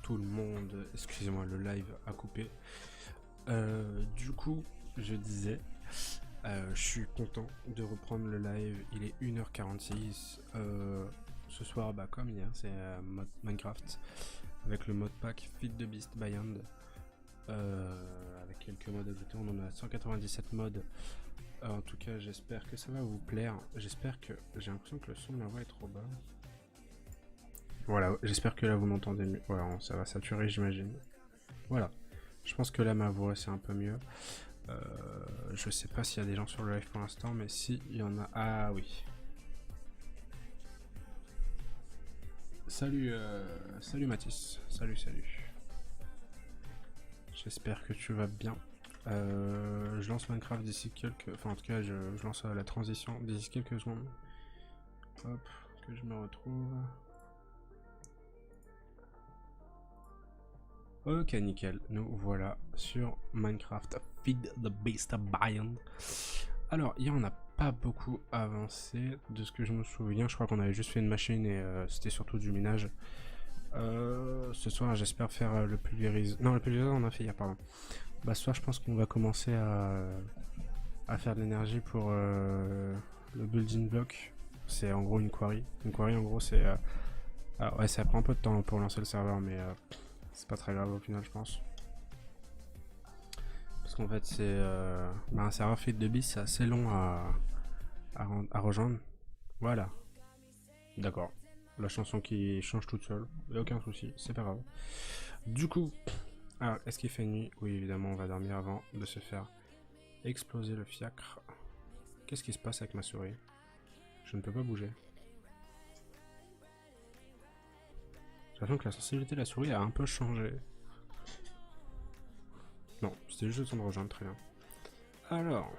tout le monde. Excusez-moi, le live a coupé. Du coup, je disais, je suis content de reprendre le live. Il est 1h46. Ce soir, comme hier, c'est mode Minecraft avec le mode pack Feed the Beast Beyond. Avec quelques modes ajoutés, on en a 197 modes. En tout cas, j'espère que ça va vous plaire. J'espère que j'ai l'impression que le son de ma voix est trop bas. Voilà, j'espère que là vous m'entendez mieux. Voilà, ça va saturer, j'imagine. Voilà, je pense que là ma voix c'est un peu mieux. Je sais pas s'il y a des gens sur le live pour l'instant, mais si il y en a. Ah oui. Salut, salut Mathis. Salut. J'espère que tu vas bien. Je lance Minecraft d'ici quelques. Enfin, en tout cas, je lance la transition d'ici quelques secondes. Hop, que je me retrouve. Ok, nickel, nous voilà sur Minecraft Feed the Beast Beyond. Alors, hier on n'a pas beaucoup avancé de ce que je me souviens. Je crois qu'on avait juste fait une machine et c'était surtout du minage. Ce soir, j'espère faire le pulvériseur. Non, le pulvériseur on a fait hier, pardon. Ce soir, je pense qu'on va commencer à faire de l'énergie pour le building block. C'est en gros une quarry. Une quarry, en gros, c'est. Ouais, ça prend un peu de temps pour lancer le serveur, mais. C'est pas très grave au final, je pense. Parce qu'en fait, c'est un serveur Feed the Beast, c'est assez long à rejoindre. Voilà. D'accord. La chanson qui change toute seule. Y a aucun souci, c'est pas grave. Du coup, alors, est-ce qu'il fait nuit? Oui, évidemment, on va dormir avant de se faire exploser le fiacre. Qu'est-ce qui se passe avec ma souris? Je ne peux pas bouger. J'ai l'impression que la sensibilité de la souris a un peu changé. Non, c'était juste le temps de rejoindre, très bien. Alors,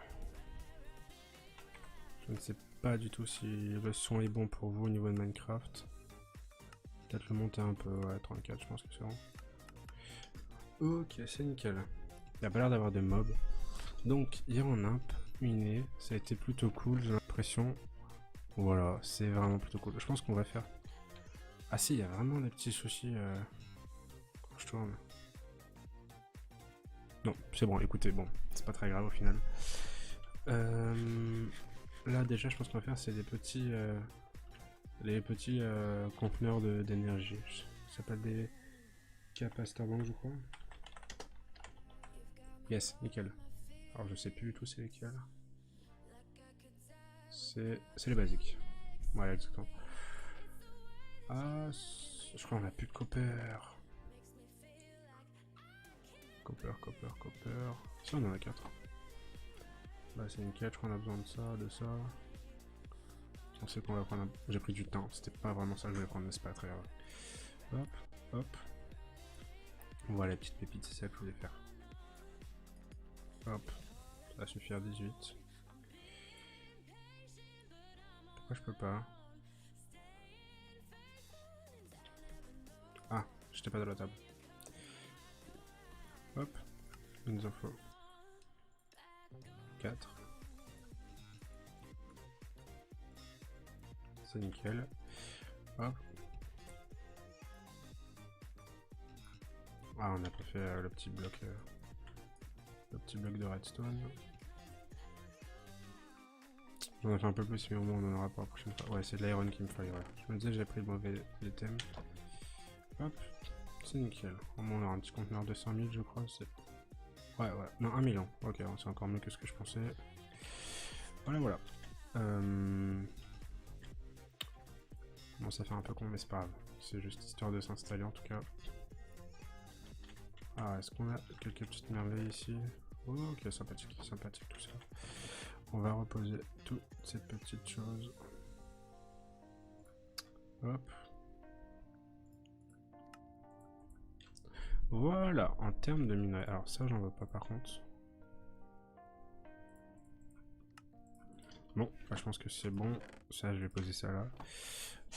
je ne sais pas du tout si le son est bon pour vous au niveau de Minecraft. Peut-être le monter un peu, ouais, 34, je pense que c'est bon. Ok, c'est nickel. Il n'y a pas l'air d'avoir de mobs. Donc, hier en imp, miné, ça a été plutôt cool, j'ai l'impression. Voilà, c'est vraiment plutôt cool. Je pense qu'on va faire... Ah si, il y a vraiment des petits soucis quand je tourne. Non, c'est bon, écoutez, bon, c'est pas très grave au final. Là déjà, je pense qu'on va faire, c'est des petits... les petits conteneurs d'énergie. Ça s'appelle des capacitors banques, je crois. Yes, nickel. Alors je sais plus du tout c'est lesquels. C'est les basiques. Voilà, exactement. Ah, je crois qu'on a plus de copper. Copper. Si, on en a 4. Bah c'est nickel, je crois qu'on a besoin de ça. On sait qu'on va prendre un... J'ai pris du temps, c'était pas vraiment ça que je voulais prendre, mais c'est pas très grave. Hop. Voilà les petites pépites, c'est ça que je voulais faire. Hop, ça va suffire 18. Pourquoi je peux pas? Ah, j'étais pas dans la table. Hop, il nous en faut 4. C'est nickel. Hop. Ah, on n'a pas fait le petit bloc de redstone. J'en ai fait un peu plus, mais au moins on en aura pour la prochaine fois. Ouais, c'est de l'iron qui me faille, voilà. Je me disais, j'ai pris le mauvais item. Hop, c'est nickel. Au moins on aura un petit conteneur de 100 000, je crois. Ouais, non, 1 million. Ok, c'est encore mieux que ce que je pensais. Voilà. Bon, ça fait un peu con, mais c'est pas grave. C'est juste histoire de s'installer en tout cas. Ah, est-ce qu'on a quelques petites merveilles ici? Oh, ok, sympathique tout ça. On va reposer toutes ces petites choses. Hop. Voilà, en termes de minerais. Alors ça, j'en veux pas par contre. Bon, je pense que c'est bon. Ça, je vais poser ça là.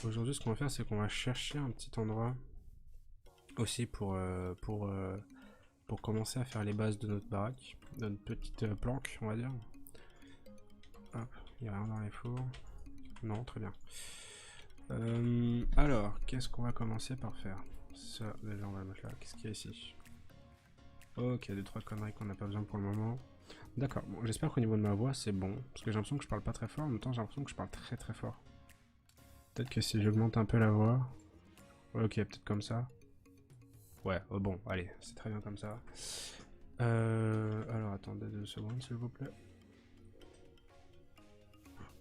Aujourd'hui, ce qu'on va faire, c'est qu'on va chercher un petit endroit aussi pour commencer à faire les bases de notre baraque, de notre petite planque, on va dire. Hop, il n'y a rien dans les fours. Non, très bien. Alors, qu'est-ce qu'on va commencer par faire? Ça, déjà, on va le mettre là. Qu'est-ce qu'il y a ici? Ok, 2-3 conneries qu'on n'a pas besoin pour le moment. D'accord, bon, j'espère qu'au niveau de ma voix, c'est bon. Parce que j'ai l'impression que je parle pas très fort. En même temps, j'ai l'impression que je parle très très fort. Peut-être que si j'augmente un peu la voix... Ok, peut-être comme ça. Ouais, bon, allez, c'est très bien comme ça. Alors, attendez 2 secondes, s'il vous plaît.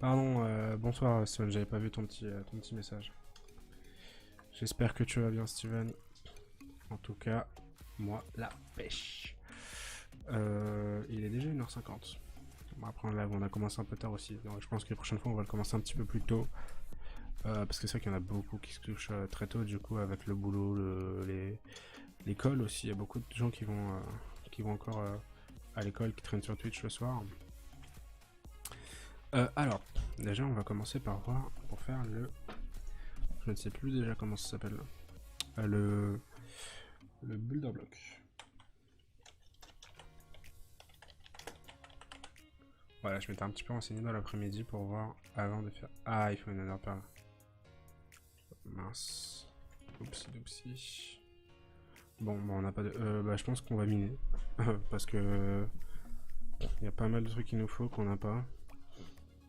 Pardon, bonsoir, Steven, j'avais pas vu ton petit message. J'espère que tu vas bien, Steven. En tout cas, moi, la pêche. Il est déjà 1h50. On va prendre là, on a commencé un peu tard aussi. Donc, je pense que les prochaines fois, on va le commencer un petit peu plus tôt. Parce que c'est vrai qu'il y en a beaucoup qui se touchent très tôt, du coup, avec le boulot, l'école aussi. Il y a beaucoup de gens qui vont encore à l'école, qui traînent sur Twitch le soir. Alors, déjà, on va commencer par voir, pour faire le... Je ne sais plus déjà comment ça s'appelle. Le Builder Block. Voilà, je m'étais un petit peu renseigné dans l'après-midi pour voir avant de faire... Ah, il faut une Nether Pearl. Mince. Oupsie doupsie. Bon, on n'a pas de... je pense qu'on va miner. Parce que... Il y a pas mal de trucs qu'il nous faut qu'on n'a pas.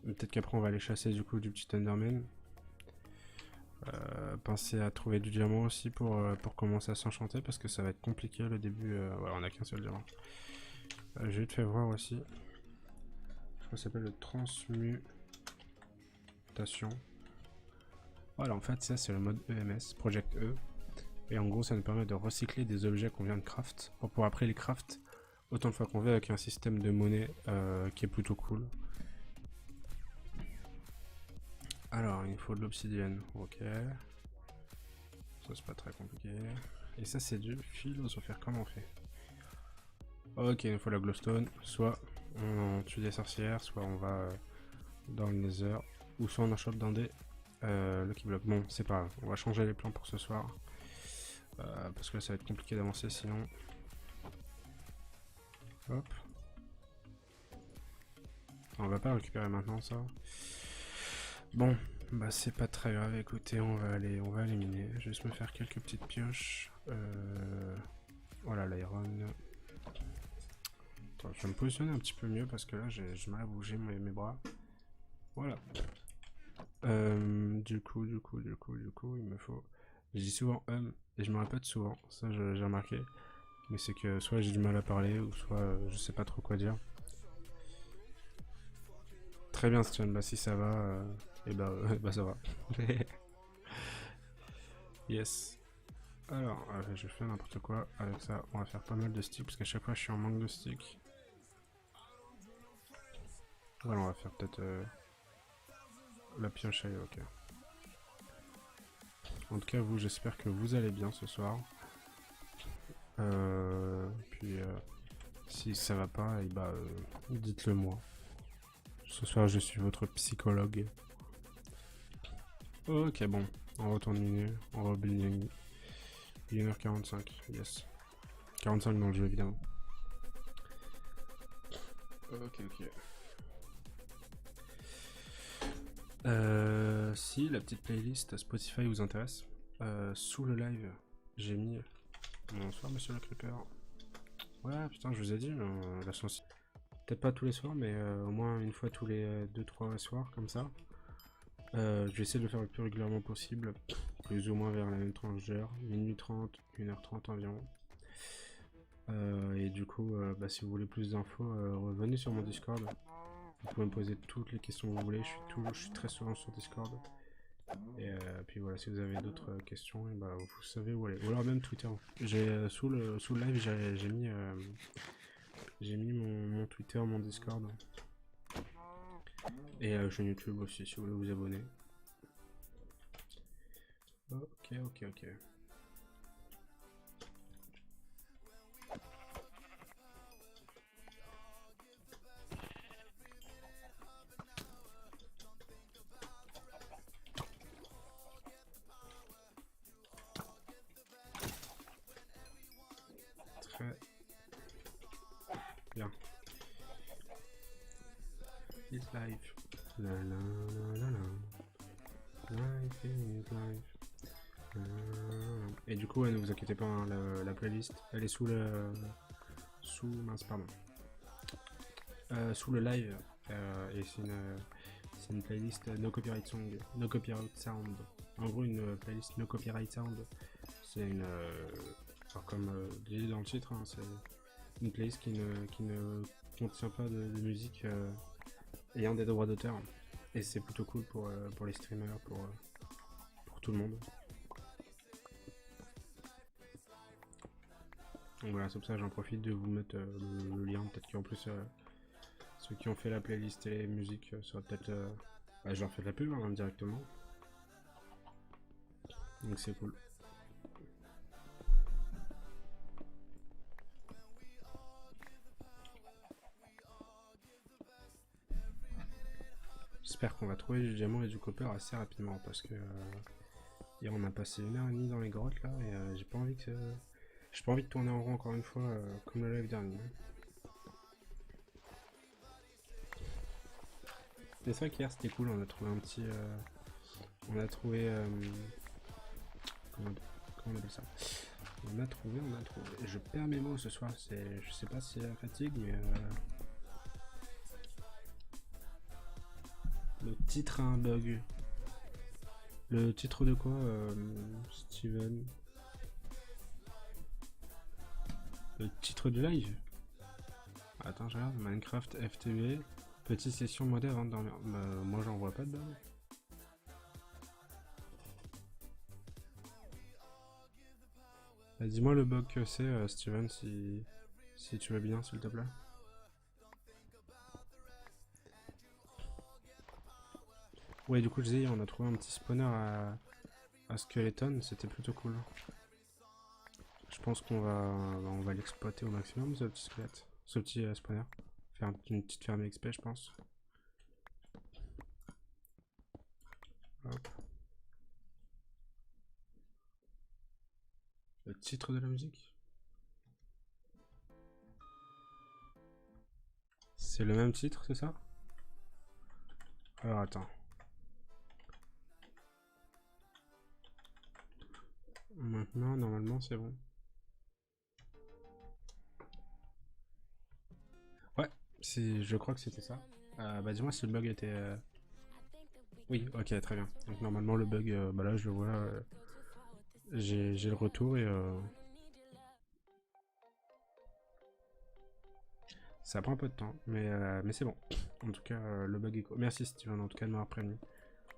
Peut-être qu'après on va aller chasser du coup du petit Enderman. Pensez à trouver du diamant aussi pour commencer à s'enchanter parce que ça va être compliqué le début. Voilà, on a qu'un seul diamant. Je vais te faire voir aussi. Je crois que ça s'appelle le transmutation. Voilà, en fait ça c'est le mode EMS, Project E. Et en gros ça nous permet de recycler des objets qu'on vient de craft pour pouvoir après les craft autant de fois qu'on veut avec un système de monnaie qui est plutôt cool. Alors, il faut de l'obsidienne, ok. Ça, c'est pas très compliqué. Et ça, c'est du philosopher. Comment on fait? Ok, il nous faut la glowstone. Soit on tue des sorcières, soit on va dans le nether, ou soit on en chope dans des lucky blocks. Bon, c'est pas grave. On va changer les plans pour ce soir. Parce que là, ça va être compliqué d'avancer sinon. Hop. On va pas récupérer maintenant ça. Bon, bah c'est pas très grave, écoutez, on va aller miner. Je vais juste me faire quelques petites pioches. Voilà l'iron. Attends, je vais me positionner un petit peu mieux parce que là j'ai mal à bouger mes bras. Voilà. Du coup, il me faut... Je dis souvent et je me répète souvent, ça j'ai remarqué. Mais c'est que soit j'ai du mal à parler ou soit je sais pas trop quoi dire. Très bien Steven, bah si ça va, et bah ça va. Yes. Alors, je fais n'importe quoi avec ça. On va faire pas mal de sticks parce qu'à chaque fois je suis en manque de sticks. Voilà, on va faire peut-être la pioche à ok. En tout cas, vous, j'espère que vous allez bien ce soir. Puis, si ça va pas, et bah, dites-le moi. Ce soir, je suis votre psychologue. Ok, bon. On retourne miner, on rebuilding. 1h45, yes. 45 dans le jeu, évidemment. Ok. Si la petite playlist Spotify vous intéresse, sous le live, j'ai mis... Bonsoir, monsieur le creeper. Ouais, putain, je vous ai dit, la chance... Peut-être pas tous les soirs, mais au moins une fois tous les 2-3 soirs, comme ça. Je vais essayer de le faire le plus régulièrement possible, plus ou moins vers la même tranche d'heure, minuit 30, 1h30 environ. Et du coup, si vous voulez plus d'infos, revenez sur mon Discord. Vous pouvez me poser toutes les questions que vous voulez, je suis très souvent sur Discord. Et puis voilà, si vous avez d'autres questions, et bah, vous savez où aller. Ou alors même Twitter. J'ai sous le live, j'ai mis mon Twitter, mon Discord. Et chaîne YouTube aussi, si vous voulez vous abonner. Ok. Très bien. It's life. La. Life is life. Et du coup, ouais, ne vous inquiétez pas, hein, la playlist, elle est sous le... mince, pardon. Sous le live. Et c'est une playlist No Copyright Song, No Copyright Sound. En gros, une playlist No Copyright Sound, c'est une... alors comme dit dans le titre, hein, c'est une playlist qui ne contient pas de musique ayant des droits d'auteur. Et c'est plutôt cool pour les streamers, pour tout le monde. Donc voilà, c'est pour ça j'en profite de vous mettre le lien. Peut-être qu'en plus, ceux qui ont fait la playlist et les musiques, ça va peut-être... bah, je leur fais de la pub hein, directement. Donc c'est cool. J'espère qu'on va trouver du diamant et du copper assez rapidement parce que hier on a passé 1h30 dans les grottes là et j'ai pas envie de tourner en rond encore une fois comme le live dernier. C'est vrai qu'hier c'était cool, on a trouvé un petit... on a trouvé... comment on appelle ça? On a trouvé... Je perds mes mots ce soir, je sais pas si c'est la fatigue mais... Le titre a un bug. Le titre de quoi, Steven? Le titre du live? Attends, je regarde. Minecraft FTV. Petite session modèle avant de dormir. Bah, moi j'en vois pas de bug. Bah, dis-moi le bug que c'est, Steven, si tu veux bien, s'il te plaît. Ouais, du coup, je disais, on a trouvé un petit spawner à Skeleton, c'était plutôt cool. Je pense on va l'exploiter au maximum, ce petit squelette, ce petit spawner. Faire une petite ferme XP, je pense. Hop. Le titre de la musique? C'est le même titre, c'est ça? Alors attends. Maintenant, normalement, c'est bon. Ouais, je crois que c'était ça. Bah dis-moi si le bug était... Oui, ok, très bien. Donc normalement le bug, bah là je le vois, j'ai le retour et... Ça prend un peu de temps, mais c'est bon. En tout cas, le bug est cool. Merci Steven, en tout cas de m'avoir prévenu.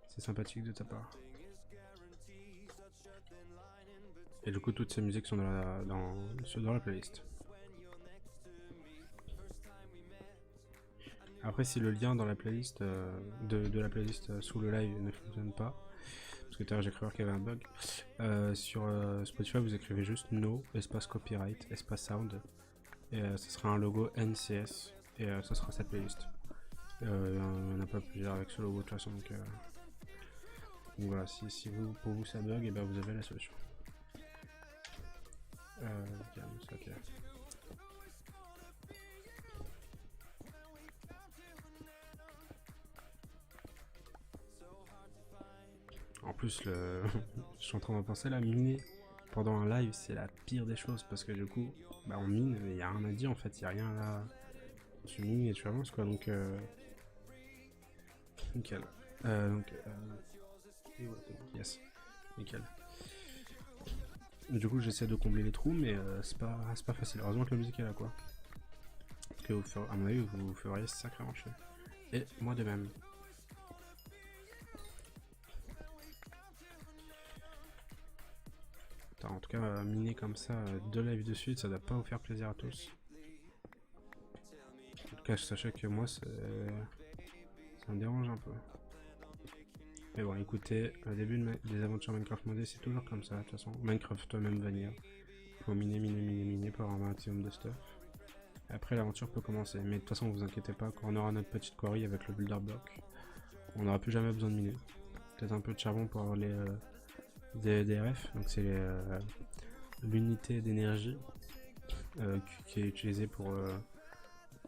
C'est sympathique de ta part. Et du coup, toutes ces musiques sont dans la playlist. Après, si le lien dans la playlist, de la playlist sous le live ne fonctionne pas, parce que tout à l'heure j'ai cru voir qu'il y avait un bug, sur Spotify vous écrivez juste no, espace copyright, espace sound, et ce sera un logo NCS, et ça sera cette playlist. Il n'y en a pas plusieurs avec ce logo de toute façon, donc voilà, si pour vous ça bug, et ben vous avez la solution. Ok. En plus, je suis en train d'en penser là, miner pendant un live, c'est la pire des choses parce que du coup, bah on mine, mais il n'y a rien à dire en fait, il n'y a rien là. Tu mines et tu avances quoi, donc nickel. Yes, nickel. Du coup, j'essaie de combler les trous, mais c'est pas facile. Heureusement que la musique est là quoi. Parce que, à mon avis, vous feriez sacrément chier. Et moi de même. En tout cas, miner comme ça, 2 lives de suite, ça doit pas vous faire plaisir à tous. En tout cas, sachez que moi, ça me dérange un peu. Mais bon, écoutez, au début des aventures Minecraft modées, c'est toujours comme ça, de toute façon. Minecraft, même vanilla. Faut miner pour avoir un maximum de stuff. Après, l'aventure peut commencer. Mais de toute façon, vous inquiétez pas, quand on aura notre petite quarry avec le builder block, on n'aura plus jamais besoin de miner. Peut-être un peu de charbon pour avoir les DRF, donc c'est l'unité d'énergie qui est utilisée pour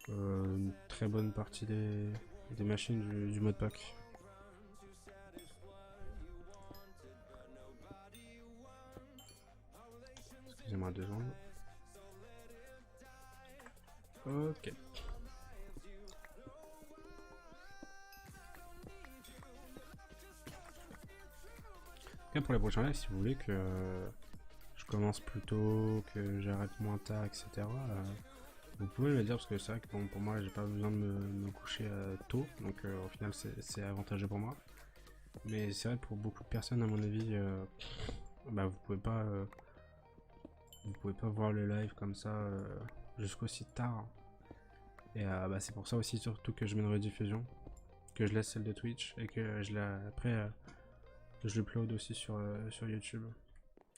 une très bonne partie des machines du modpack. Excusez-moi 2 secondes. Ok. Et pour les prochains lives, si vous voulez que je commence plus tôt, que j'arrête moins tard, etc. Vous pouvez me le dire parce que c'est vrai que bon, pour moi j'ai pas besoin de me coucher tôt, donc au final c'est avantageux pour moi. Mais c'est vrai que pour beaucoup de personnes à mon avis, bah, vous pouvez pas voir le live comme ça jusqu'aussi tard. Et bah, c'est pour ça aussi surtout que je mets une rediffusion, que je laisse celle de Twitch et que après je l'upload aussi sur YouTube.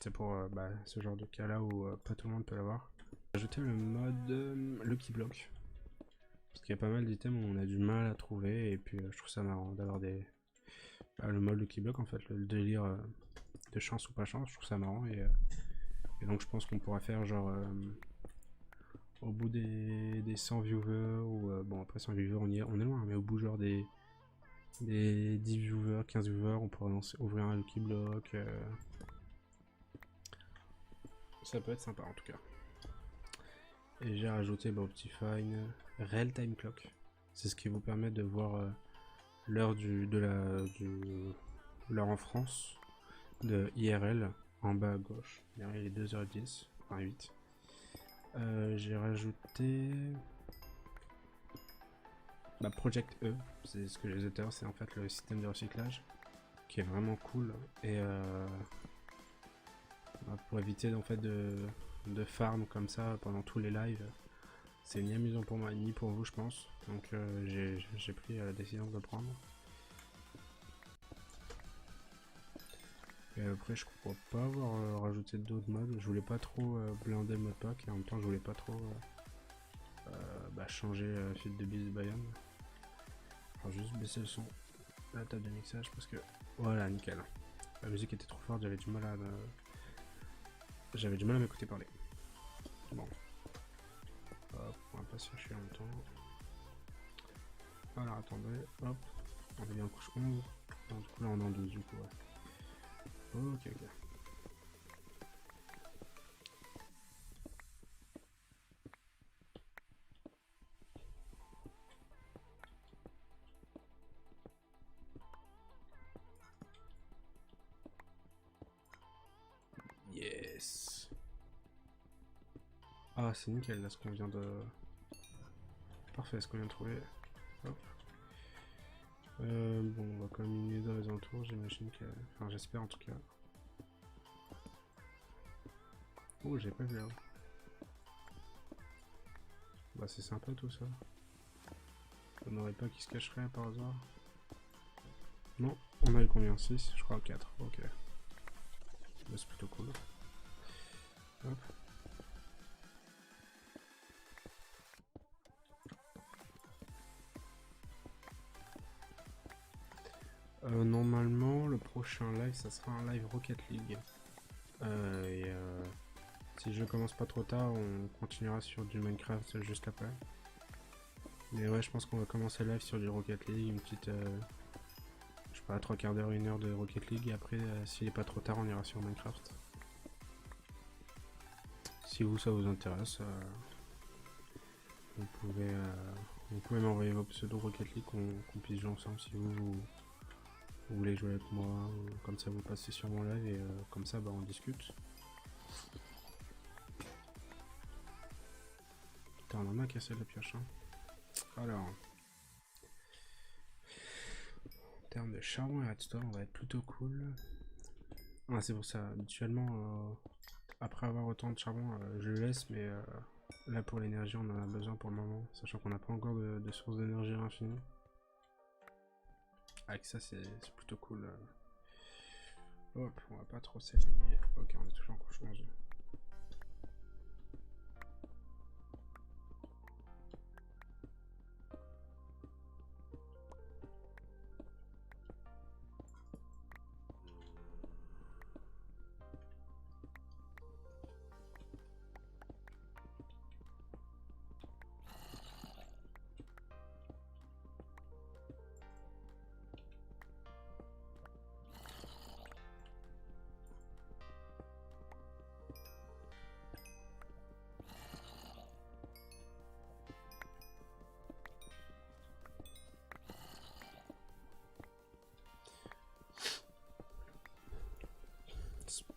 C'est pour bah, ce genre de cas là où pas tout le monde peut l'avoir. Ajouter le mode Lucky Block. Parce qu'il y a pas mal d'items où on a du mal à trouver et puis je trouve ça marrant d'avoir le mode Lucky Block en fait, le délire de chance ou pas chance, je trouve ça marrant et donc je pense qu'on pourra faire genre au bout des 100 viewers ou bon après 100 viewers on est loin mais au bout genre des 10 viewers, 15 viewers on pourra ouvrir un Lucky Block. Ça peut être sympa en tout cas. Et j'ai rajouté Optifine Real Time Clock. C'est ce qui vous permet de voir l'heure l'heure en France de IRL en bas à gauche. Derrière il est 2h10, enfin 8. J'ai rajouté Project E, c'est ce que je disais tout à l'heure, c'est en fait le système de recyclage qui est vraiment cool et pour éviter en fait de farm comme ça pendant tous les lives. C'est ni amusant pour moi ni pour vous je pense, donc j'ai pris la décision de le prendre. Et après je crois pas avoir rajouté d'autres modes, je voulais pas trop blinder le mode pack et en même temps je voulais pas trop changer fil de bise de Bayonne. Alors juste baisser le son, la table de mixage parce que voilà nickel. La musique était trop forte, j'avais du mal à m'écouter parler. Bon. Hop, on va pas se faire chier en même temps. Alors attendez, hop, on est bien en couche 11. Non, du coup là on est en 12 du coup ouais. Ok. Yes. Ah c'est nickel là ce qu'on vient de... Parfait ce qu'on vient de trouver. Hop. Bon on va quand même miser dans les alentours, j'imagine que... Enfin j'espère en tout cas. Oh j'ai pas vu là. Bah c'est sympa tout ça. On n'aurait pas qui se cacherait par hasard. Non, on a eu combien? 6 je crois 4, ok. Bah, c'est plutôt cool. Hop. Normalement le prochain live ça sera un live Rocket League. Si je commence pas trop tard on continuera sur du Minecraft juste après. Mais ouais je pense qu'on va commencer live sur du Rocket League, une petite... je sais pas, 3 quarts d'heure, 1 heure de Rocket League et après s'il est pas trop tard on ira sur Minecraft. Si vous ça vous intéresse, vous pouvez m'envoyer vos pseudos Rocket League qu'on puisse jouer ensemble si vous voulez jouer avec moi, ou comme ça vous passez sur mon live et comme ça bah, on discute. Putain on en a cassé la pioche hein. Alors, en termes de charbon et redstone on va être plutôt cool. Ah c'est pour ça, habituellement après avoir autant de charbon je le laisse mais là pour l'énergie on en a besoin pour le moment, sachant qu'on n'a pas encore de source d'énergie infinie. Avec ça c'est plutôt cool. Hop, on va pas trop s'éloigner. Ok, on est toujours en couche 11.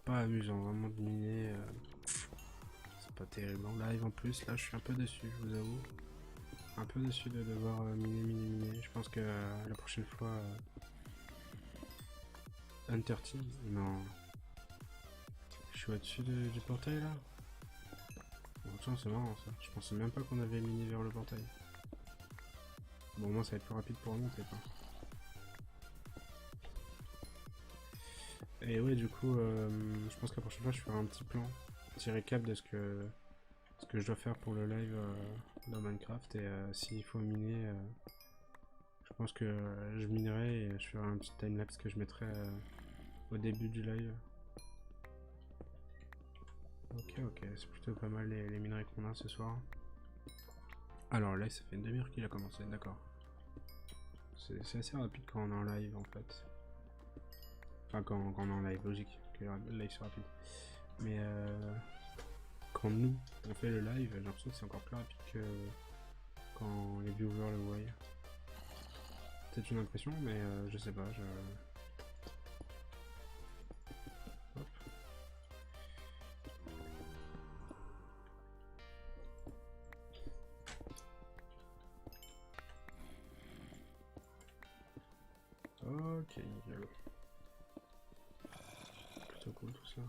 pas amusant vraiment de miner. C'est pas terrible en live en plus. Là, je suis un peu déçu, je vous avoue. Un peu déçu de devoir miner. Je pense que la prochaine fois, Hunter Team. Non. Je suis au-dessus du portail là. Bon, tiens, c'est marrant ça. Je pensais même pas qu'on avait miné vers le portail. Bon, moi ça va être plus rapide pour remonter quoi. Et ouais, du coup, je pense que la prochaine fois je ferai un petit plan, un petit récap de ce que je dois faire pour le live dans Minecraft. Et s'il faut miner, je pense que je minerai et je ferai un petit timelapse que je mettrai au début du live. Ok, c'est plutôt pas mal les minerais qu'on a ce soir. Alors là, ça fait une demi-heure qu'il a commencé, d'accord. C'est assez rapide quand on est en live en fait. Enfin, quand on est en live, logique que le live soit rapide. Mais quand nous on fait le live, j'ai l'impression que c'est encore plus rapide que quand les viewers le voient. Peut-être une impression, mais je sais pas. Hop. Ok, nickel. Plutôt cool tout ça.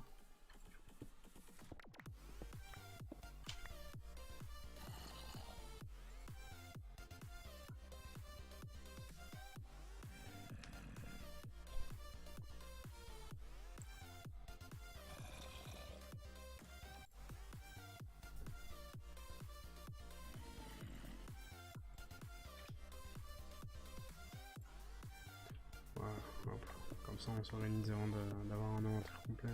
Voilà, hop. Comme ça on s'organise avant d'avoir un inventaire complet.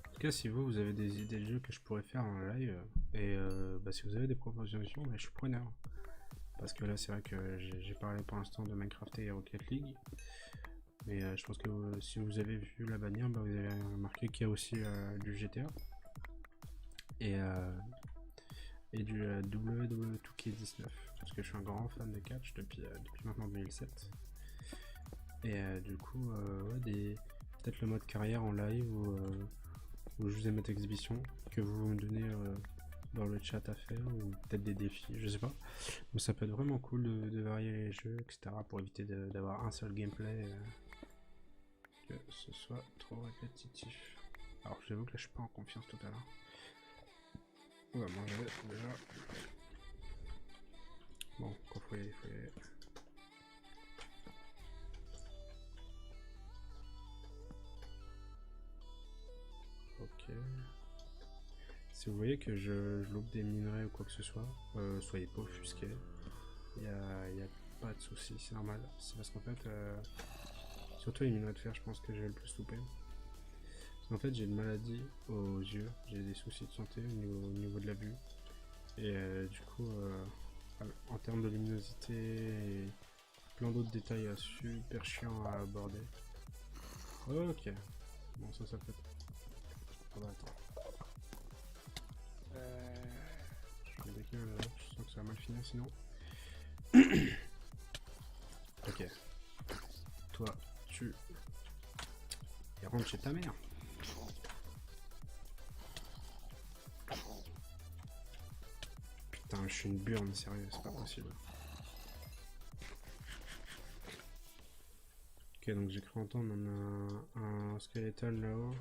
En tout cas, si vous avez des idées de jeux que je pourrais faire en live, et si vous avez des propositions, je suis preneur. Parce que là, c'est vrai que j'ai parlé pour l'instant de Minecraft et Rocket League. Mais je pense que si vous avez vu la bannière, vous avez remarqué qu'il y a aussi du GTA. Et du WWE 2K19. Parce que je suis un grand fan de catch depuis maintenant 2007. Et du coup, peut-être le mode carrière en live où je vous ai mettre exhibition que vous me donnez dans le chat à faire, ou peut-être des défis, je sais pas. Mais ça peut être vraiment cool de varier les jeux, etc. pour éviter d'avoir un seul gameplay, que ce soit trop répétitif. Alors j'avoue que là je suis pas en confiance tout à l'heure. On va manger déjà. Bon, quand faut y aller. Ok. Si vous voyez que je loupe des minerais ou quoi que ce soit, soyez pas offusqués. Il y a pas de soucis, c'est normal. C'est parce qu'en fait, surtout les minerais de fer, je pense que je vais le plus louper. En fait, j'ai une maladie aux yeux, j'ai des soucis de santé au niveau de la vue. Et du coup, en termes de luminosité et plein d'autres détails super chiants à aborder. Ok, bon, ça peut être. Ah bah attends. Je vais décaler là, je sens que ça va mal finir sinon. Ok. Toi, tu. Et rentre chez ta mère. Putain, je suis une burne, sérieux, c'est pas possible. Ok, donc j'ai cru entendre un skeleton là-haut.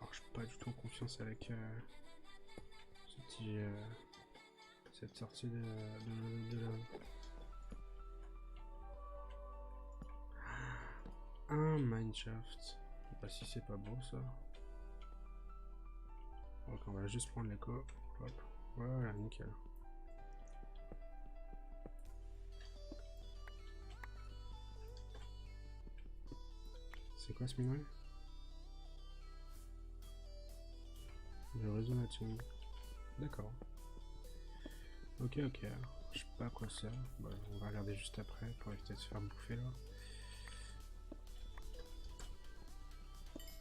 Alors, je suis pas du tout en confiance avec cette sortie de là. Un mineshaft. Je sais pas si c'est pas beau ça. Donc on va juste prendre l'écho. Hop. Voilà, nickel. C'est quoi ce minerai? Le réseau matching. D'accord. Ok, ok. Je sais pas à quoi ça. Bah, on va regarder juste après pour éviter de se faire bouffer là.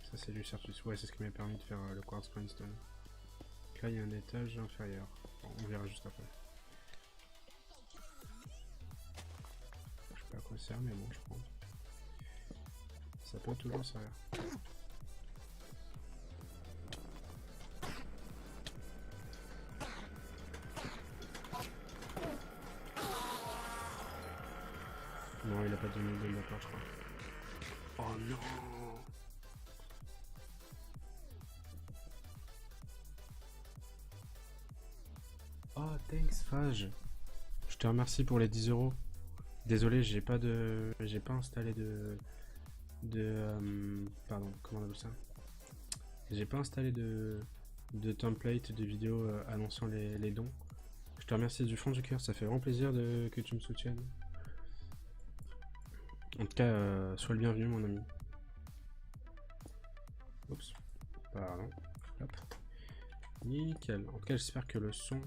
Ça c'est du Certus. Ouais, c'est ce qui m'a permis de faire le quartz grindstone. Donc là il y a un étage inférieur. Bon, on verra juste après. Je sais pas à quoi ça sert mais bon je prends. Ça peut toujours servir. Non, il a pas donné de d'accord, je crois. Oh non! Oh, thanks, Fage. Je te remercie pour les 10 euros. Désolé, j'ai pas installé pardon, comment on appelle ça? J'ai pas installé de template de vidéo annonçant les dons. Je te remercie du fond du cœur, ça fait vraiment plaisir que tu me soutiennes. En tout cas, sois le bienvenu, mon ami. Oups, pardon. Hop. Nickel. En tout cas, j'espère que le son,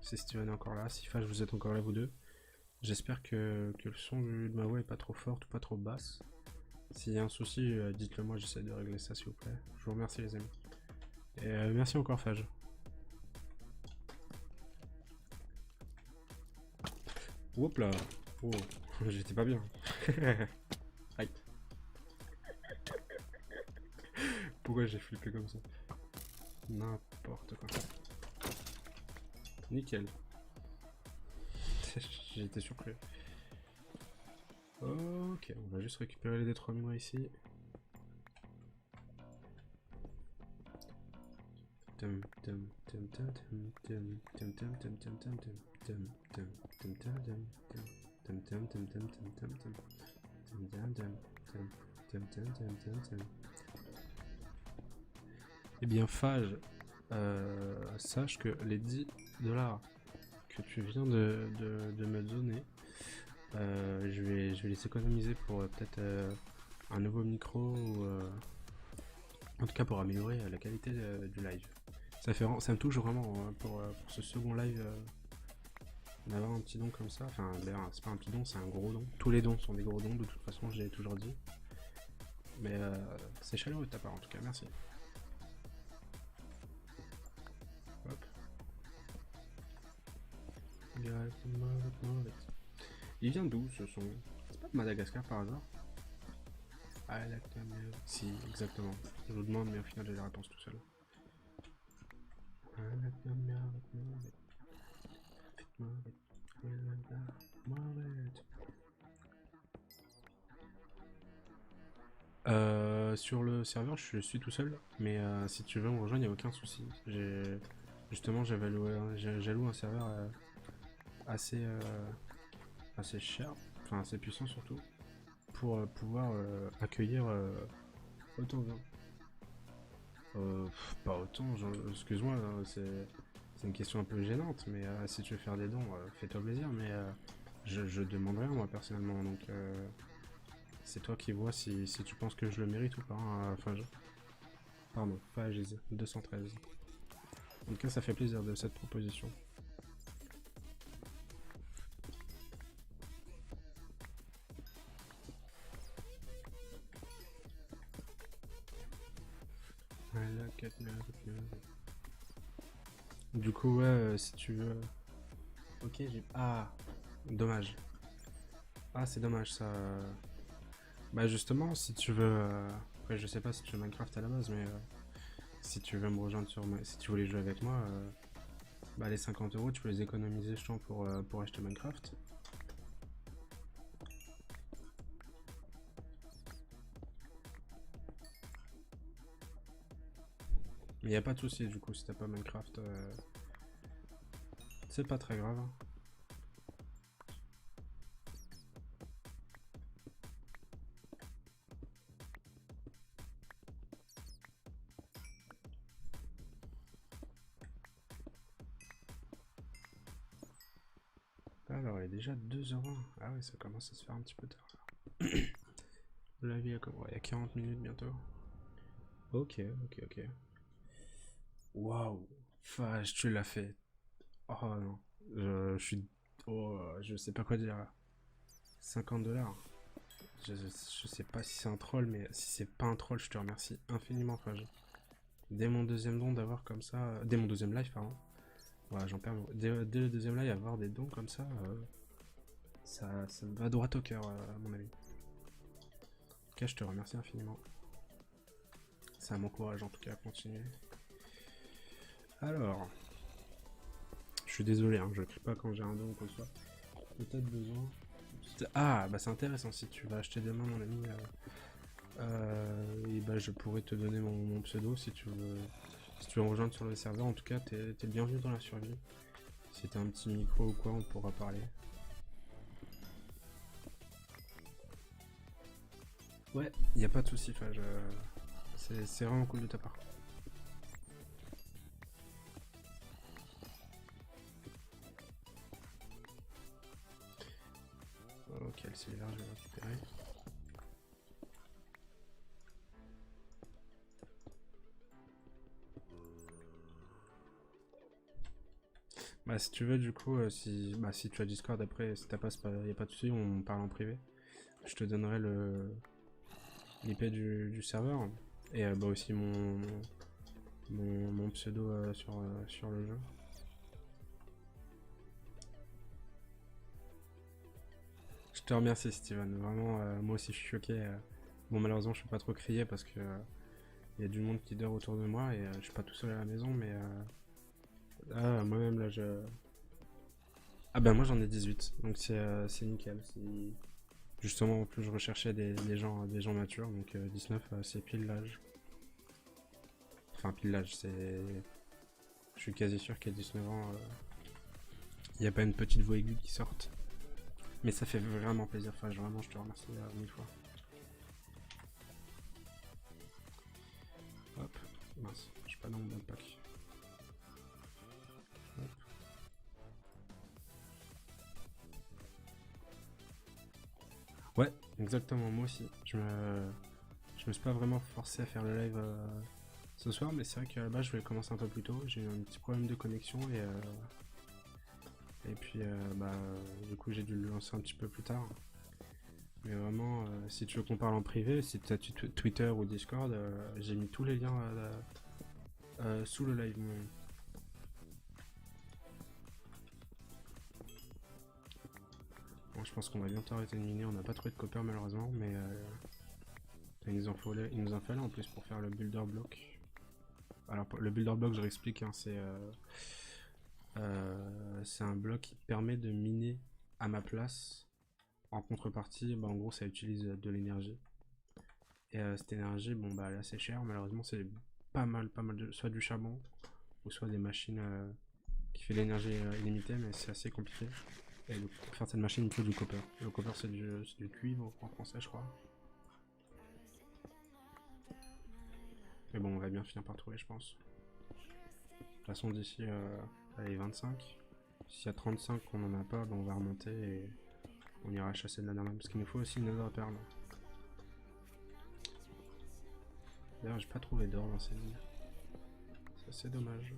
si Steven est encore là, si Fage vous êtes encore là, vous deux, j'espère que le son de ma voix est pas trop forte ou pas trop basse. S'il y a un souci, dites-le moi, j'essaie de régler ça s'il vous plaît. Je vous remercie les amis. Et merci encore Fage. Hop là. Oh, j'étais pas bien. Aïe. Pourquoi j'ai flippé comme ça? N'importe quoi. Nickel. J'ai été surpris. Ok, on va juste récupérer les D3 minerais ici. Eh bien, Fage, sache que les 10 $ que tu viens de me donner, je vais les économiser pour peut-être un nouveau micro ou en tout cas pour améliorer la qualité du live. Ça me touche vraiment pour ce second live d'avoir un petit don comme ça. Enfin, d'ailleurs, c'est pas un petit don, c'est un gros don. Tous les dons sont des gros dons, de toute façon, je l'ai toujours dit. Mais c'est chaleureux de ta part en tout cas, merci. Hop. Il vient d'où ce son? C'est pas de Madagascar par hasard? Ah, la caméra. Si, exactement. Je vous demande, mais au final, j'ai la réponse tout seul. Sur le serveur, je suis tout seul, mais si tu veux me rejoindre, il n'y a aucun souci. Justement, j'ai loué un serveur assez, assez cher, enfin assez puissant surtout, pour pouvoir accueillir autant de gens. Pas autant, excuse-moi, hein, c'est une question un peu gênante, mais si tu veux faire des dons, fais-toi plaisir, mais je demande rien moi personnellement, donc c'est toi qui vois si tu penses que je le mérite ou pas. Enfin, pardon, pas Agiz, 213. En tout cas, ça fait plaisir de cette proposition. Du coup, ouais, si tu veux. Ok, j'ai. Ah, dommage. Ah, c'est dommage ça. Bah, justement, si tu veux. Après, je sais pas si tu veux Minecraft à la base, mais si tu veux me rejoindre si tu voulais jouer avec moi, bah, les 50 euros, tu peux les économiser, je pense, pour acheter Minecraft. Mais y a pas de souci, du coup, si t'as pas Minecraft, c'est pas très grave. Alors, il est déjà 2h20. Ah ouais, ça commence à se faire un petit peu tard. La vie, il y a 40 minutes bientôt. Ok, ok, ok. Waouh, Fage, tu l'as fait. Oh non, je suis. Oh, je sais pas quoi dire là. 50 $. Je sais pas si c'est un troll, mais si c'est pas un troll, je te remercie infiniment, Fage. Dès mon deuxième don, d'avoir comme ça. Dès mon deuxième live, pardon. Ouais, j'en perds. Dès le deuxième live, avoir des dons comme ça, ça me va droit au cœur, à mon avis. En tout cas, je te remercie infiniment. Ça m'encourage en tout cas à continuer. Alors, je suis désolé, hein, je crie pas quand j'ai un don ou quoi que ce soit. Peut-être besoin. Ah, bah c'est intéressant. Si tu vas acheter demain, mon ami, et bah je pourrais te donner mon pseudo si tu veux. Si tu veux me rejoindre sur le serveur, en tout cas, t'es le bienvenu dans la survie. Si t'as un petit micro ou quoi, on pourra parler. Ouais, y a pas de souci, Fage. C'est vraiment cool de ta part. Ok, le cellulaire, je vais le récupérer. Bah, si tu veux, du coup, si tu as Discord après, si t'as pas, y a pas de souci, on parle en privé. Je te donnerai l'IP du serveur et bah aussi mon pseudo sur le jeu. Je te remercie, Steven. Vraiment, moi aussi, je suis choqué. Bon, malheureusement, je peux pas trop crier parce que y a du monde qui dort autour de moi et je suis pas tout seul à la maison, mais moi-même là, je. Ah ben moi j'en ai 18, donc c'est nickel. Justement, en plus, je recherchais des gens matures, donc 19, c'est pile l'âge. Enfin, pile l'âge, c'est. Je suis quasi sûr qu'à 19 ans, il n'y a pas une petite voix aiguë qui sorte. Mais ça fait vraiment plaisir, enfin, vraiment, je te remercie 1000 fois. Hop, mince, je suis pas dans mon bon pack. Hop. Ouais, exactement, moi aussi. Je me suis pas vraiment forcé à faire le live ce soir, mais c'est vrai qu'à la base, je voulais commencer un peu plus tôt. J'ai eu un petit problème de connexion et puis, du coup, j'ai dû le lancer un petit peu plus tard. Mais vraiment, si tu veux qu'on parle en privé, si tu as Twitter ou Discord, j'ai mis tous les liens sous le live. Bon, je pense qu'on va bientôt arrêter de miner. On n'a pas trouvé de copper malheureusement, mais il nous en fallait en plus pour faire le builder block. Alors, le builder block, je réexplique, hein, c'est un bloc qui permet de miner à ma place. En contrepartie, bah, en gros, ça utilise de l'énergie. Et cette énergie, bon, bah, elle est assez chère. Malheureusement, c'est pas mal soit du charbon, ou soit des machines qui fait l'énergie illimitée, mais c'est assez compliqué. Et donc, pour faire cette machine, il faut du copper. Le copper, c'est du cuivre en français, je crois. Mais bon, on va bien finir par trouver, je pense. De toute façon, d'ici, allez, 25. S'il y a 35 qu'on en a pas, ben on va remonter et on ira chasser de la Netherland. Parce qu'il nous faut aussi une Nether Pearl. D'ailleurs, j'ai pas trouvé d'or dans ces lignes. C'est assez dommage.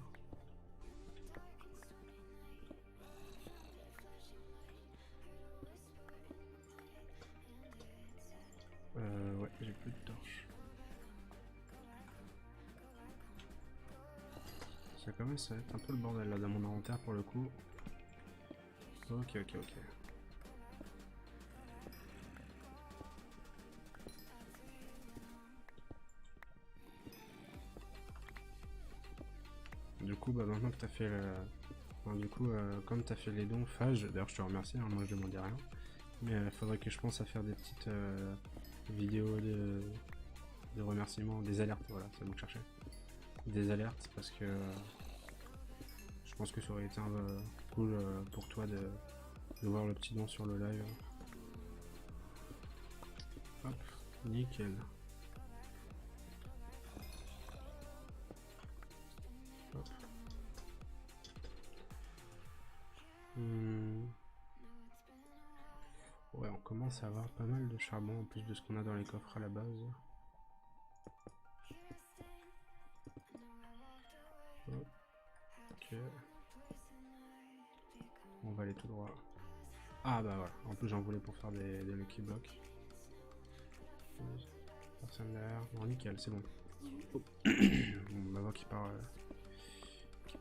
Ouais, j'ai plus de torches. Ça commence à être un peu le bordel là dans mon inventaire pour le coup. Ok, ok, ok. Du coup, bah maintenant que t'as fait le... Enfin, du coup, comme t'as fait les dons, Phage, d'ailleurs je te remercie, hein, moi je demandais rien. Mais il faudrait que je pense à faire des petites vidéos de remerciements, des alertes, voilà, c'est le mot que je cherchais. Des alertes parce que je pense que ça aurait été cool pour toi de voir le petit don sur le live. Hop, nickel. Hop. Ouais, on commence commence à avoir pas mal de charbon en plus de ce qu'on a dans les coffres à la base. Hop. Ok. On va aller tout droit. Ah bah voilà, en plus j'en voulais pour faire des lucky blocks. Personne derrière. Non, nickel, c'est bon. Oh. On va voir qui part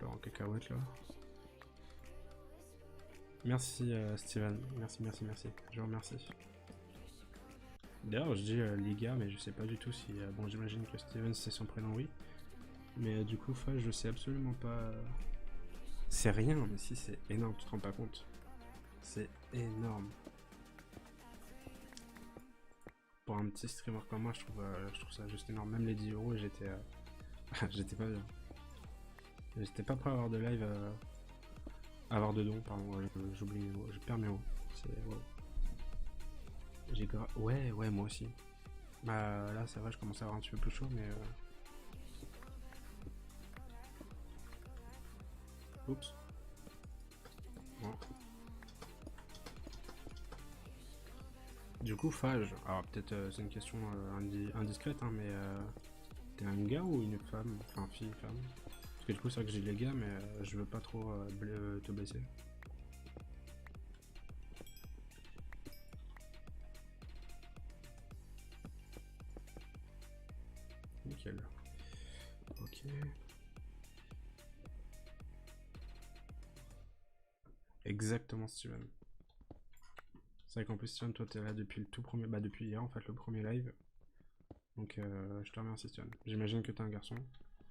en cacahuète là. Merci Steven, merci. Je vous remercie. D'ailleurs, je dis les gars, mais je sais pas du tout si. Bon, j'imagine que Steven c'est son prénom, oui. Mais du coup, je sais absolument pas. C'est rien, mais si, c'est énorme, tu te rends pas compte. C'est énorme. Pour un petit streamer comme moi, je trouve ça juste énorme. Même les 10 euros, j'étais. J'étais pas bien. J'étais pas prêt à avoir de live. Avoir de dons, pardon. J'oublie mes mots. Je perds mes mots. C'est. Wow. Ouais, moi aussi. Bah là, ça va, je commence à avoir un petit peu plus chaud, mais. Oups. Bon. Du coup, Phage, alors peut-être c'est une question indiscrète, hein, mais t'es un gars ou une femme? Enfin, fille, femme? Parce que du coup, c'est vrai que j'ai les gars, mais je veux pas trop te blesser. Nickel. Ok. Exactement, Steven. C'est vrai qu'en plus, Steven, toi, t'es là depuis le tout premier. Bah, depuis hier, en fait, le premier live. Donc, je te remercie, Steven. J'imagine que t'es un garçon.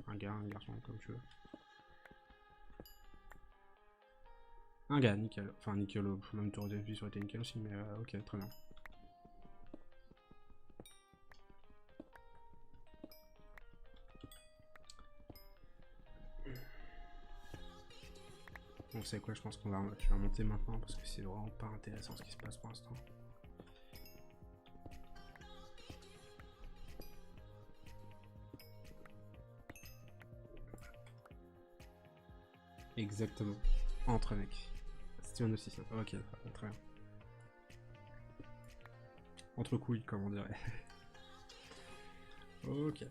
Un garçon, comme tu veux. Un gars, nickel. Enfin, nickel, même tour de vie, ça aurait été nickel aussi, mais ok, très bien. Bon, c'est quoi, je pense je vais remonter maintenant parce que c'est vraiment pas intéressant ce qui se passe pour l'instant. Exactement. Entre mecs. Steven aussi, ça. Ok, très bien. Entre couilles, comme on dirait. Ok.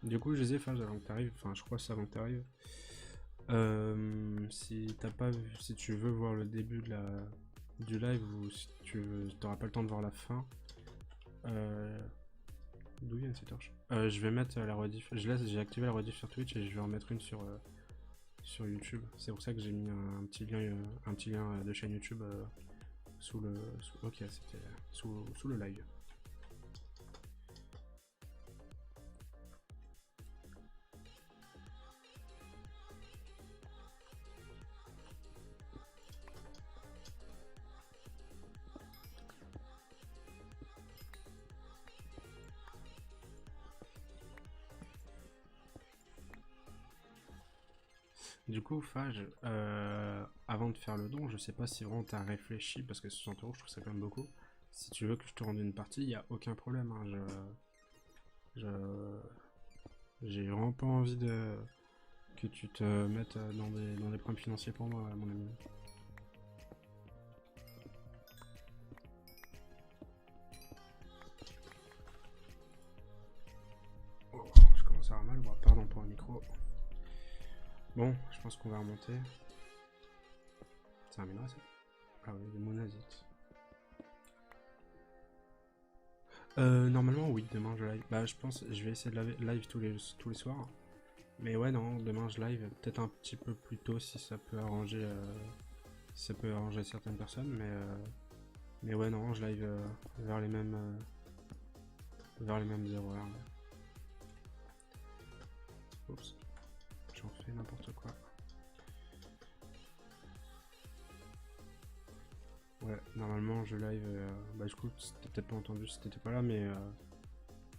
Du coup, je disais, avant que t'arrives, enfin, je crois que c'est avant que t'arrives. Si t'as pas vu, si tu veux voir le début du live ou si tu t'auras pas le temps de voir la fin, d'où vient cette torche? Je vais mettre la rediff. J'ai activé la rediff sur Twitch et je vais en mettre une sur YouTube. C'est pour ça que j'ai mis un petit lien de chaîne YouTube ok, c'était sous le live. Du coup, Fage, avant de faire le don, je sais pas si vraiment t'as réfléchi, parce que 60 euros, je trouve ça quand même beaucoup. Si tu veux que je te rende une partie, il n'y a aucun problème. Hein, j'ai vraiment pas envie que tu te mettes dans des problèmes financiers pour moi, mon ami. Oh, je commence à avoir mal, bon, pardon pour le micro. Bon, je pense qu'on va remonter. C'est un minerai ça? Ah oui, des monazites. Normalement oui, demain je live. Bah je pense, je vais essayer de live tous les soirs. Mais ouais non, demain je live peut-être un petit peu plus tôt si ça peut arranger certaines personnes, mais ouais non, je live vers les mêmes horaires. Oups, j'en fais n'importe quoi. Ouais, normalement je live. Bah du coup, t'as peut-être pas entendu si t'étais pas là, mais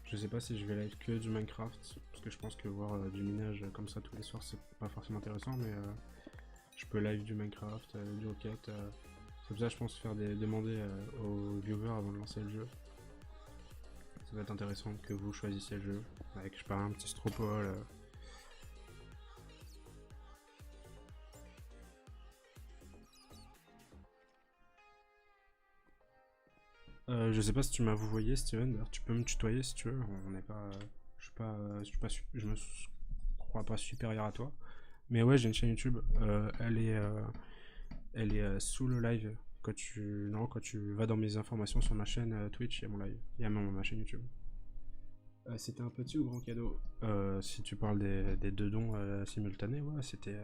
je sais pas si je vais live que du Minecraft, parce que je pense que voir du minage comme ça tous les soirs c'est pas forcément intéressant, mais je peux live du Minecraft, du Rocket. C'est pour ça que je pense faire demander aux viewers avant de lancer le jeu. Ça va être intéressant que vous choisissiez le jeu, avec je parle un petit stropole. Je sais pas si tu m'as vouvoyé, Steven. D'ailleurs, tu peux me tutoyer si tu veux. On n'est pas. Je me crois pas supérieur à toi. Mais ouais, j'ai une chaîne YouTube. Elle est sous le live. Quand tu vas dans mes informations sur ma chaîne Twitch, il y a mon live. Il y a ma chaîne YouTube. C'était un petit ou grand cadeau. Si tu parles des deux dons simultanés, ouais, c'était.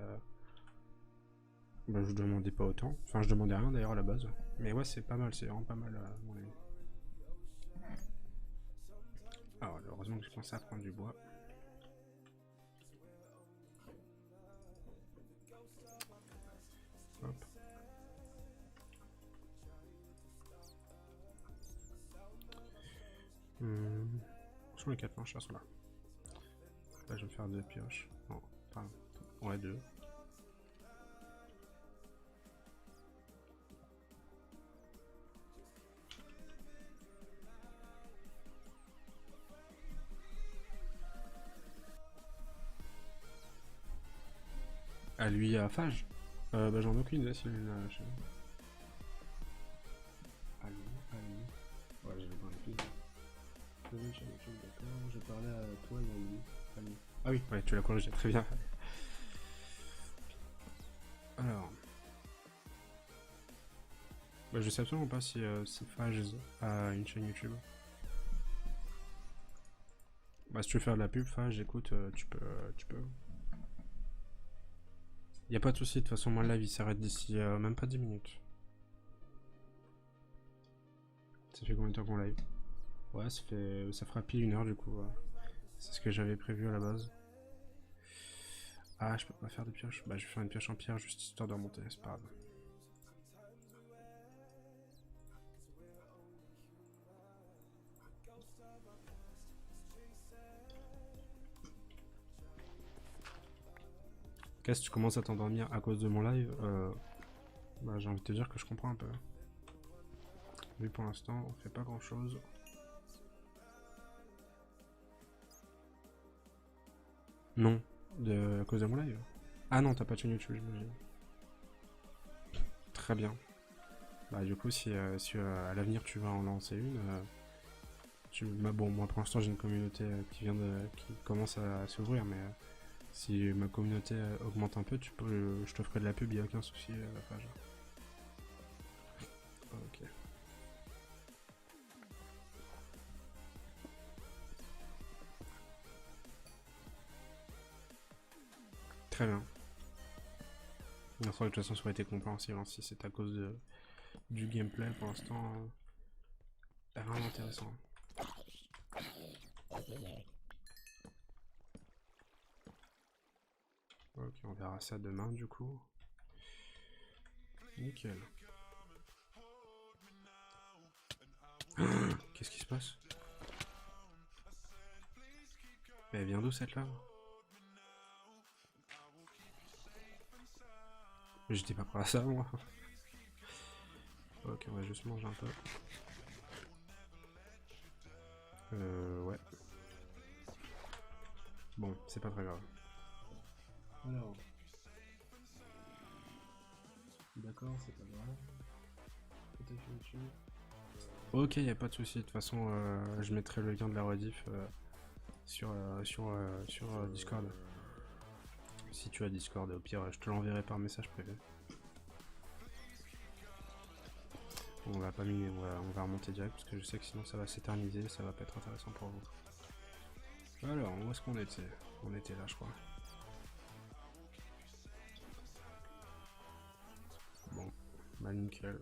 Bah, je demandais pas autant. Enfin, je demandais rien d'ailleurs à la base. Mais ouais, c'est pas mal, c'est vraiment pas mal, mon ami. Alors, heureusement que j'ai pensé à prendre du bois. Hop. Où sont les 4 planches? Elles sont là. Là, je vais me faire 2 pioches. Non, pas. Ouais, 2. À lui, à Fage. Bah, j'en ai aucune idée s'il a une chaîne. À lui, à lui. Ouais, j'avais pas un épisode. Une chaîne YouTube, d'accord. J'ai parlé à toi et à lui. À lui. Ah oui, ouais, tu l'as corrigé, très bien. Alors. Bah, je sais absolument pas si Fage a une chaîne YouTube. Bah, si tu veux faire de la pub, Fage, écoute, tu peux. Tu peux. Y a pas de souci, de toute façon, moi, le live il s'arrête d'ici même pas 10 minutes. Ça fait combien de temps qu'on live? Ouais, ça fera pile 1 heure du coup. C'est ce que j'avais prévu à la base. Ah, je peux pas faire de pioche. Bah, je vais faire une pioche en pierre juste histoire de remonter, c'est pas grave. Ok, si tu commences à t'endormir à cause de mon live, bah, j'ai envie de te dire que je comprends un peu. Mais pour l'instant, on fait pas grand chose. Non, à cause de mon live. Ah non, t'as pas de chaîne YouTube, j'imagine. Très bien. Bah, du coup, si à l'avenir tu vas en lancer une, bah, bon, moi pour l'instant j'ai une communauté qui commence à s'ouvrir, mais si ma communauté augmente un peu, je te ferai de la pub, y a aucun souci, la page. Ok. Très bien. Il faudrait que de toute façon ça aurait été compréhensible hein, si c'est à cause du gameplay pour l'instant. Vraiment intéressant. Ok, on verra ça demain du coup. Nickel. Qu'est-ce qui se passe? Mais elle vient d'où cette lave? J'étais pas prêt à ça moi. Ok, on va juste manger un peu. Ouais. Bon, c'est pas très grave. Alors. D'accord, c'est pas grave. Ok, y a pas de souci. De toute façon, je mettrai le lien de la rediff sur Discord. Si tu as Discord, au pire, je te l'enverrai par message privé. On va pas miner, on va remonter direct parce que je sais que sinon ça va s'éterniser, ça va pas être intéressant pour vous. Alors, où est-ce qu'on était? On était là, je crois. Bon, bah nickel.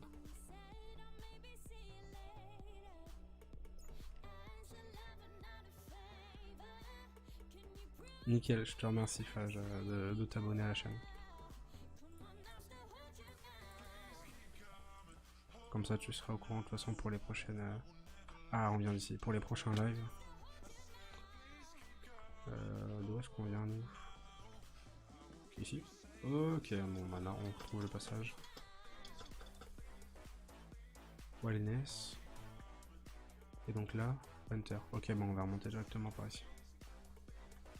Nickel, je te remercie Fage de t'abonner à la chaîne. Comme ça tu seras au courant de toute façon pour les prochaines... Ah, on vient d'ici, pour les prochains lives. D'où est-ce qu'on vient nous? Ici. Ok, bon maintenant on retrouve le passage. Wellness. Et donc là, Hunter. Ok, bon on va remonter directement par ici.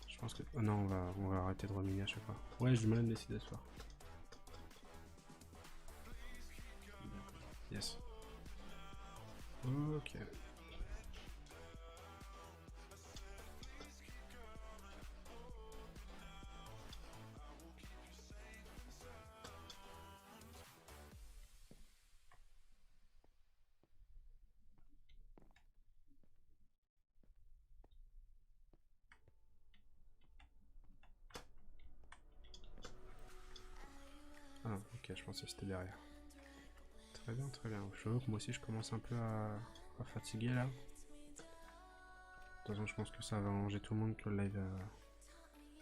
Je pense que... Oh non, on va arrêter de reminer à chaque fois. Ouais, j'ai du mal à me décider ce soir. Yes. Ok. Ah, ok, je pensais que c'était derrière. Très bien, très bien. Je vois que moi aussi je commence un peu à fatiguer là. De toute façon, je pense que ça va arranger tout le monde que le live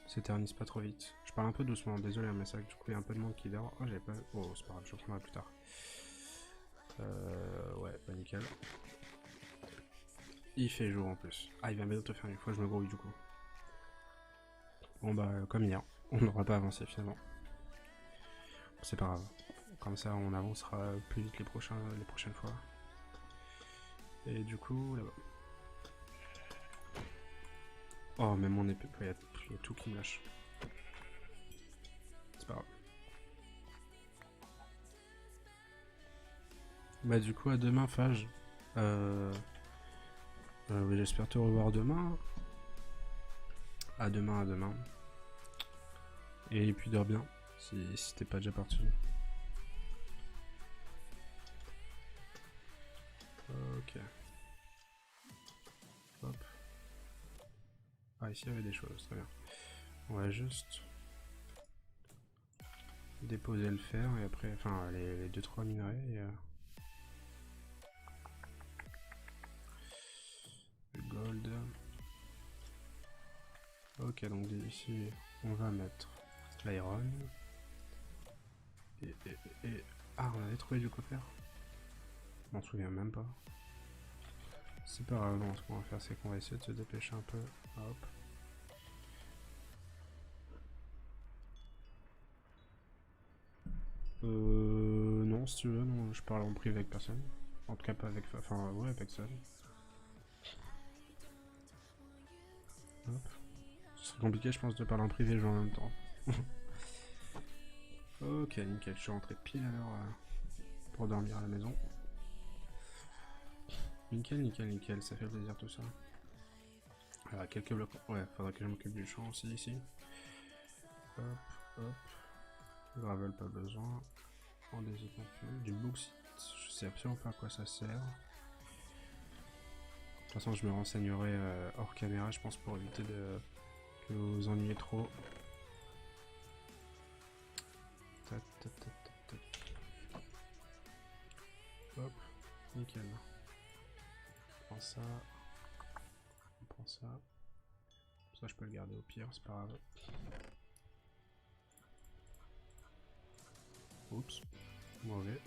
s'éternise pas trop vite. Je parle un peu doucement, désolé, mais c'est vrai que du coup il y a un peu de monde qui dort. Oh, j'ai pas. Oh, c'est pas grave, je reprendrai plus tard. Ouais, bah nickel. Il fait jour en plus. Ah, il va bientôt faire une fois, je me grouille du coup. Bon bah, comme hier, on n'aura pas avancé finalement. C'est pas grave. Comme ça, on avancera plus vite les prochaines fois. Et du coup, là-bas. Oh, même mon épée, il y a tout qui me lâche. C'est pas grave. Bah du coup, à demain, Fage. Oui, j'espère te revoir demain. À demain, à demain. Et puis dors bien, si t'es pas déjà parti. Ok. Hop. Ah, ici il y avait des choses, très bien. On va juste déposer le fer et après, enfin les 2-3 minerais et le gold. Ok, donc ici on va mettre l'iron. Et, Ah, on avait trouvé du copper. Je m'en souviens même pas. C'est pas grave, non, ce qu'on va faire c'est qu'on va essayer de se dépêcher un peu. Hop. Non, si tu veux, non, je parle en privé avec personne. En tout cas, pas avec. Enfin, ouais, avec ça. Hop. Ce serait compliqué, je pense, de parler en privé jouer en même temps. Ok, nickel, je suis rentré pile à l'heure pour dormir à la maison. Nickel, nickel, nickel, ça fait plaisir tout ça. Alors, quelques blocs. Ouais, faudra que je m'occupe du champ aussi ici. Hop, hop. Gravel, pas besoin. Andésite non plus. Du bauxite, je sais absolument pas à quoi ça sert. De toute façon, je me renseignerai hors caméra, je pense, pour éviter de vous ennuyer trop. Hop, nickel. On prend ça. On prend ça. Ça, je peux le garder au pire, c'est pas grave. Oups, mauvais.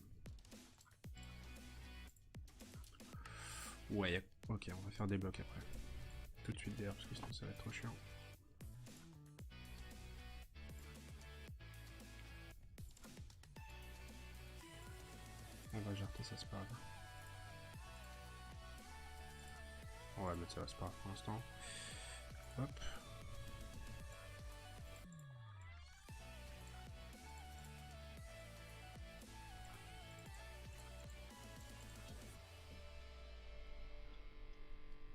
Ouais, ok, on va faire des blocs après. Tout de suite d'ailleurs, parce que sinon ça va être trop chiant. On va jarter ça, c'est pas grave. On va mettre ça, c'est pas grave pour l'instant. Hop.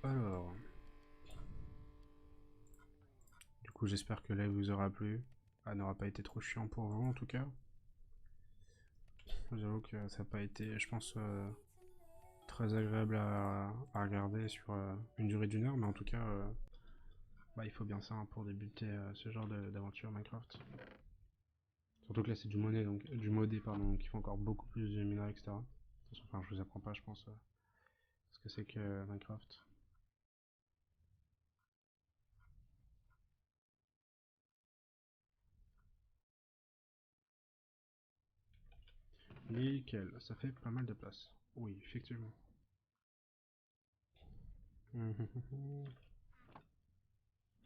Alors. Du coup, j'espère que là, il vous aura plu. Ah, n'aura pas été trop chiant pour vous, en tout cas. J'avoue que ça n'a pas été, je pense, très agréable à regarder sur une durée d'1 heure, mais en tout cas, bah, il faut bien ça hein, pour débuter ce genre d'aventure Minecraft. Surtout que là, c'est du modé, pardon, donc il faut encore beaucoup plus de minerais, etc. Enfin, je vous apprends pas, je pense, ce que c'est que Minecraft. Nickel, ça fait pas mal de place. Oui, effectivement. On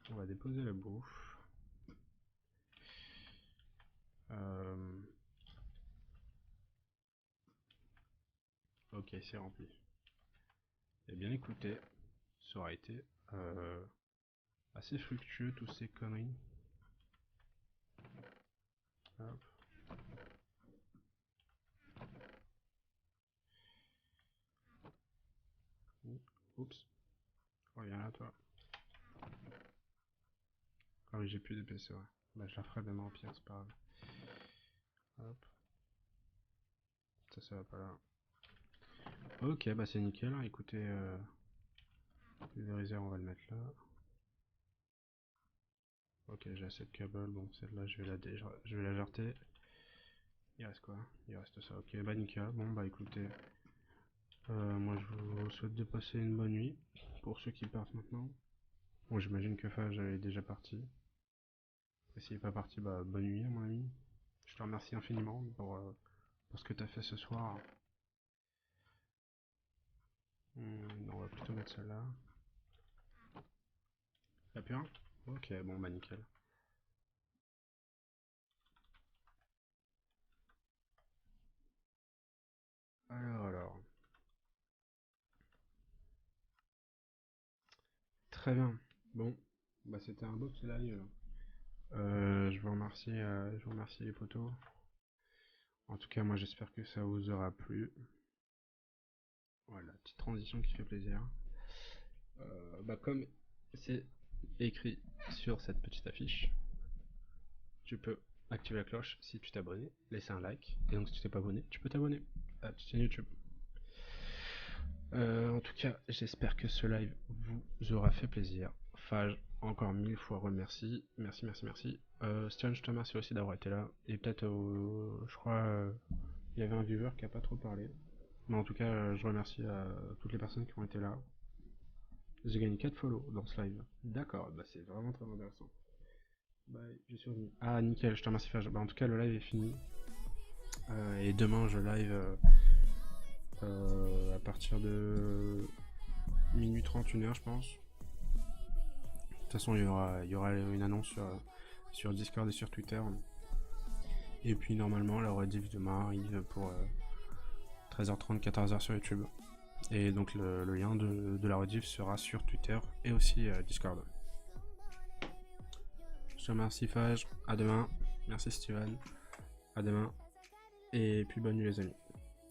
va déposer la bouffe. Euh, Ok, c'est rempli. Eh bien écoutez, ça aura été assez fructueux toutes ces conneries. Hop. Oups. Reviens là, toi. Ah oui, j'ai plus d'épée, c'est vrai. Bah, je la ferai demain en pire, c'est pas grave. Hop. Ça va pas là. Ok, bah c'est nickel. Hein. Écoutez, pulvérisateur, on va le mettre là. Ok, j'ai assez de câbles. Bon, celle-là, je vais la jarter. Il reste quoi? Il reste ça. Ok, bah nickel. Bon, bah écoutez, moi je vous souhaite de passer une bonne nuit. Pour ceux qui partent maintenant. Bon, j'imagine que Fage est déjà parti. Et s'il n'est pas parti, bah bonne nuit à mon ami. Je te remercie infiniment pour ce que tu as fait ce soir. Non, on va plutôt mettre celle-là. Y'a plus un? Ok, bon bah nickel. Alors. Très bien. Bon, bah c'était un beau petit live. Je vous remercie les potos. En tout cas, moi j'espère que ça vous aura plu. Voilà, petite transition qui fait plaisir. Bah comme c'est écrit sur cette petite affiche, tu peux activer la cloche si tu t'es abonné, laisser un like, et donc si tu t'es pas abonné, tu peux t'abonner à la petite chaîne YouTube. En tout cas, j'espère que ce live vous aura fait plaisir. Fage, encore 1000 fois remercie. Merci, merci, merci. Stian, je te remercie aussi d'avoir été là. Et peut-être, je crois, il y avait un viewer qui a pas trop parlé. Mais en tout cas, je remercie toutes les personnes qui ont été là. J'ai gagné 4 follow dans ce live. D'accord, bah c'est vraiment très intéressant. Bah, je suis revenu. Ah, nickel, je te remercie Fage. Bah, en tout cas, le live est fini. Et demain, je live à partir de minuit 30, 1h, je pense. De toute façon, il y aura une annonce sur Discord et sur Twitter. Et puis, normalement, la rediff demain arrive pour 13h30, 14h sur YouTube. Et donc, le lien de la rediff sera sur Twitter et aussi Discord. Je te remercie, Fage. À demain. Merci, Steven. À demain. Et puis, bonne nuit, les amis.